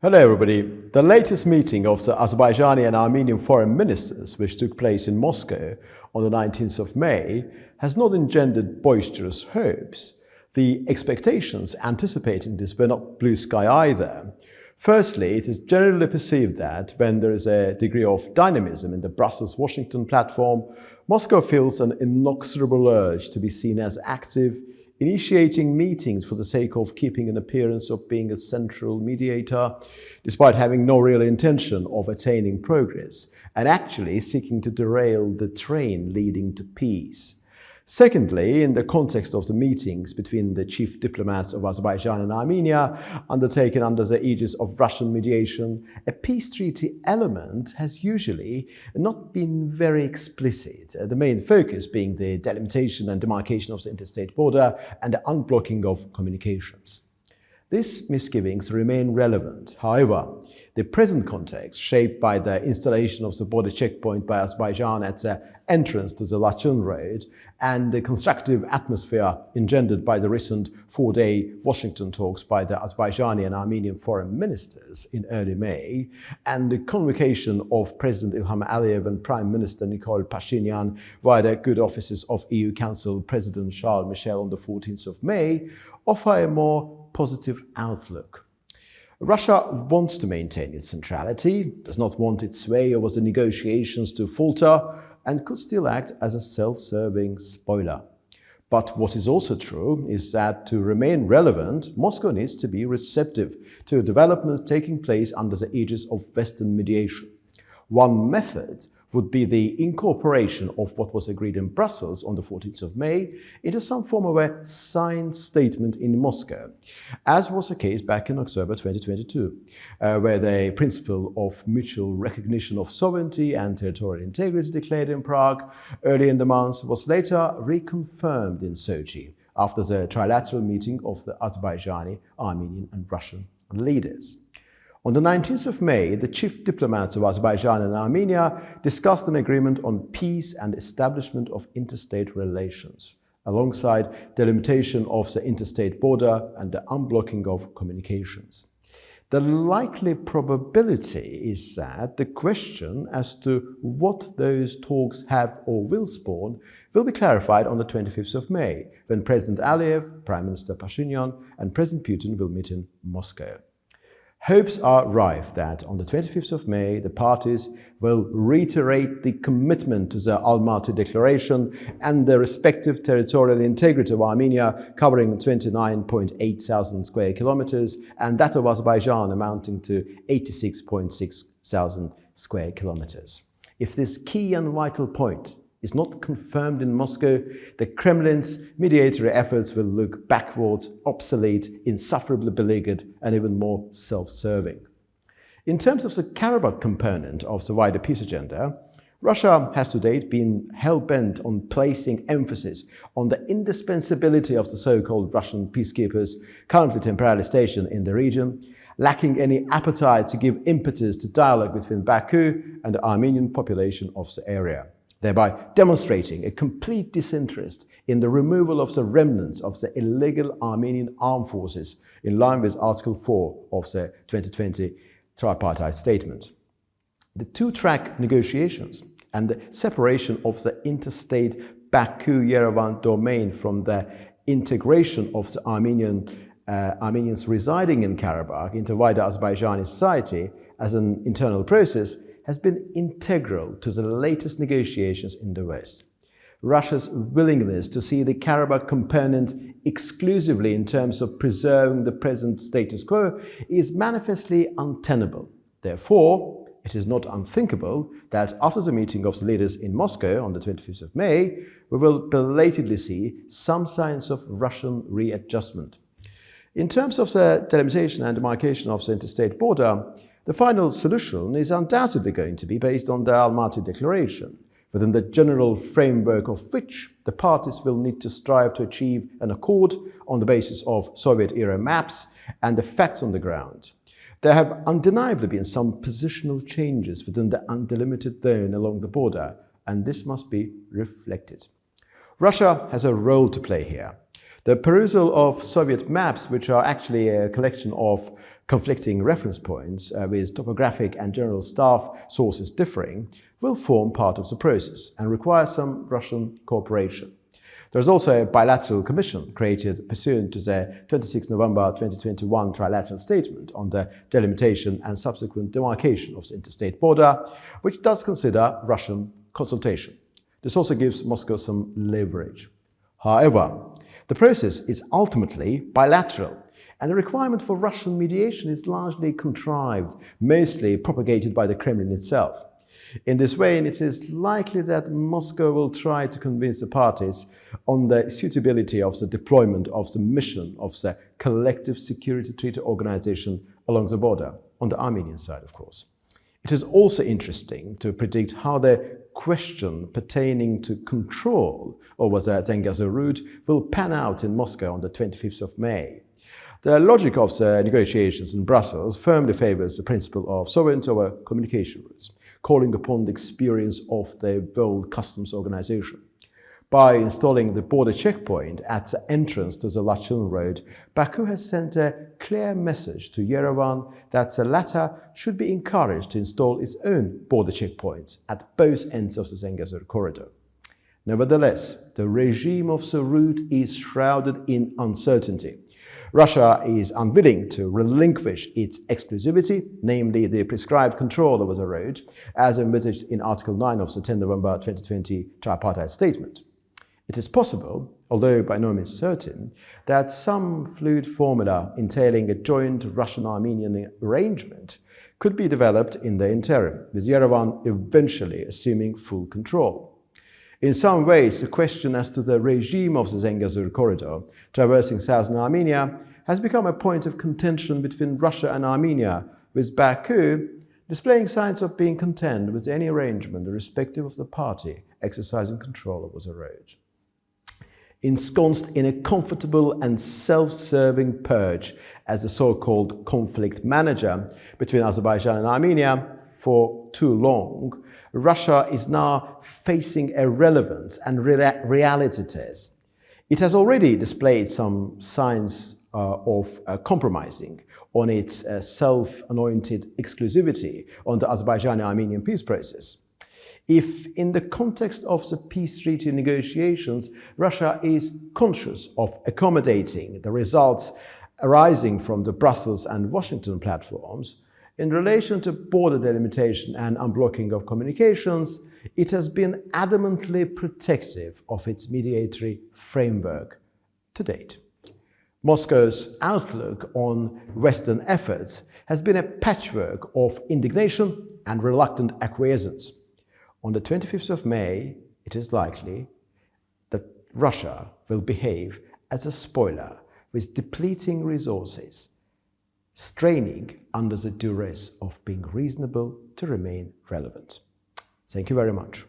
Hello everybody. The latest meeting of the Azerbaijani and Armenian foreign ministers, which took place in Moscow on the 19th of May, has not engendered boisterous hopes. The expectations anticipating this were not blue sky either. Firstly, it is generally perceived that when there is a degree of dynamism in the Brussels-Washington platform, Moscow feels an inexorable urge to be seen as active, initiating meetings for the sake of keeping an appearance of being a central mediator, despite having no real intention of attaining progress, and actually seeking to derail the train leading to peace. Secondly, in the context of the meetings between the chief diplomats of Azerbaijan and Armenia, undertaken under the aegis of Russian mediation, a peace treaty element has usually not been very explicit, the main focus being the delimitation and demarcation of the interstate border and the unblocking of communications. These misgivings remain relevant. However, the present context, shaped by the installation of the border checkpoint by Azerbaijan at the entrance to the Lachun Road and the constructive atmosphere engendered by the recent four-day Washington talks by the Azerbaijani and Armenian foreign ministers in early May, and the convocation of President Ilham Aliyev and Prime Minister Nikol Pashinyan via the good offices of EU Council President Charles Michel on the 14th of May, offer a more positive outlook. Russia wants to maintain its centrality, does not want its sway over the negotiations to falter, and could still act as a self-serving spoiler. But what is also true is that to remain relevant, Moscow needs to be receptive to developments taking place under the aegis of Western mediation. One method would be the incorporation of what was agreed in Brussels on the 14th of May into some form of a signed statement in Moscow, as was the case back in October 2022, where the principle of mutual recognition of sovereignty and territorial integrity declared in Prague early in the month was later reconfirmed in Sochi after the trilateral meeting of the Azerbaijani, Armenian and Russian leaders. On the 19th of May, the chief diplomats of Azerbaijan and Armenia discussed an agreement on peace and establishment of interstate relations, alongside delimitation of the interstate border and the unblocking of communications. The likely probability is that the question as to what those talks have or will spawn will be clarified on the 25th of May, when President Aliyev, Prime Minister Pashinyan and President Putin will meet in Moscow. Hopes are rife that on the 25th of May, the parties will reiterate the commitment to the Almaty Declaration and the respective territorial integrity of Armenia, covering 29.8 thousand square kilometers, and that of Azerbaijan amounting to 86.6 thousand square kilometers. If this key and vital point is not confirmed in Moscow, the Kremlin's mediatory efforts will look backwards, obsolete, insufferably beleaguered, and even more self-serving. In terms of the Karabakh component of the wider peace agenda, Russia has to date been hell-bent on placing emphasis on the indispensability of the so-called Russian peacekeepers currently temporarily stationed in the region, lacking any appetite to give impetus to dialogue between Baku and the Armenian population of the area, thereby demonstrating a complete disinterest in the removal of the remnants of the illegal Armenian armed forces in line with Article 4 of the 2020 tripartite statement. The two-track negotiations and the separation of the interstate Baku-Yerevan domain from the integration of the Armenians residing in Karabakh into wider Azerbaijani society as an internal process has been integral to the latest negotiations in the West. Russia's willingness to see the Karabakh component exclusively in terms of preserving the present status quo is manifestly untenable. Therefore, it is not unthinkable that after the meeting of the leaders in Moscow on the 25th of May, we will belatedly see some signs of Russian readjustment. In terms of the delimitation and demarcation of the interstate border, the final solution is undoubtedly going to be based on the Almaty Declaration, within the general framework of which the parties will need to strive to achieve an accord on the basis of Soviet-era maps and the facts on the ground. There have undeniably been some positional changes within the undelimited zone along the border, and this must be reflected. Russia has a role to play here. The perusal of Soviet maps, which are actually a collection of conflicting reference points with topographic and general staff sources differing will form part of the process and require some Russian cooperation. There is also a bilateral commission created pursuant to the 26 November 2021 trilateral statement on the delimitation and subsequent demarcation of the interstate border, which does consider Russian consultation. This also gives Moscow some leverage. However, the process is ultimately bilateral, and the requirement for Russian mediation is largely contrived, mostly propagated by the Kremlin itself. In this way, it is likely that Moscow will try to convince the parties on the suitability of the deployment of the mission of the Collective Security Treaty Organization along the border, on the Armenian side, of course. It is also interesting to predict how the question pertaining to control over the Zangazur route will pan out in Moscow on the 25th of May. The logic of the negotiations in Brussels firmly favors the principle of sovereignty over communication routes, calling upon the experience of the World Customs Organization. By installing the border checkpoint at the entrance to the Lachun Road, Baku has sent a clear message to Yerevan that the latter should be encouraged to install its own border checkpoints at both ends of the Zangazur Corridor. Nevertheless, the regime of the route is shrouded in uncertainty. Russia is unwilling to relinquish its exclusivity, namely the prescribed control over the road, as envisaged in Article 9 of the 10 November 2020 tripartite statement. It is possible, although by no means certain, that some fluid formula entailing a joint Russian-Armenian arrangement could be developed in the interim, with Yerevan eventually assuming full control. In some ways, the question as to the regime of the Zangazur Corridor, traversing southern Armenia, has become a point of contention between Russia and Armenia, with Baku displaying signs of being content with any arrangement irrespective of the party exercising control over the road. Ensconced in a comfortable and self-serving perch as the so-called conflict manager between Azerbaijan and Armenia for too long, Russia is now facing a relevance and reality test. It has already displayed some signs of compromising on its self-anointed exclusivity on the Azerbaijani-Armenian peace process. If, in the context of the peace treaty negotiations, Russia is conscious of accommodating the results arising from the Brussels and Washington platforms, in relation to border delimitation and unblocking of communications, it has been adamantly protective of its mediatory framework to date. Moscow's outlook on Western efforts has been a patchwork of indignation and reluctant acquiescence. On the 25th of May, it is likely that Russia will behave as a spoiler with depleting resources, straining under the duress of being reasonable to remain relevant. Thank you very much.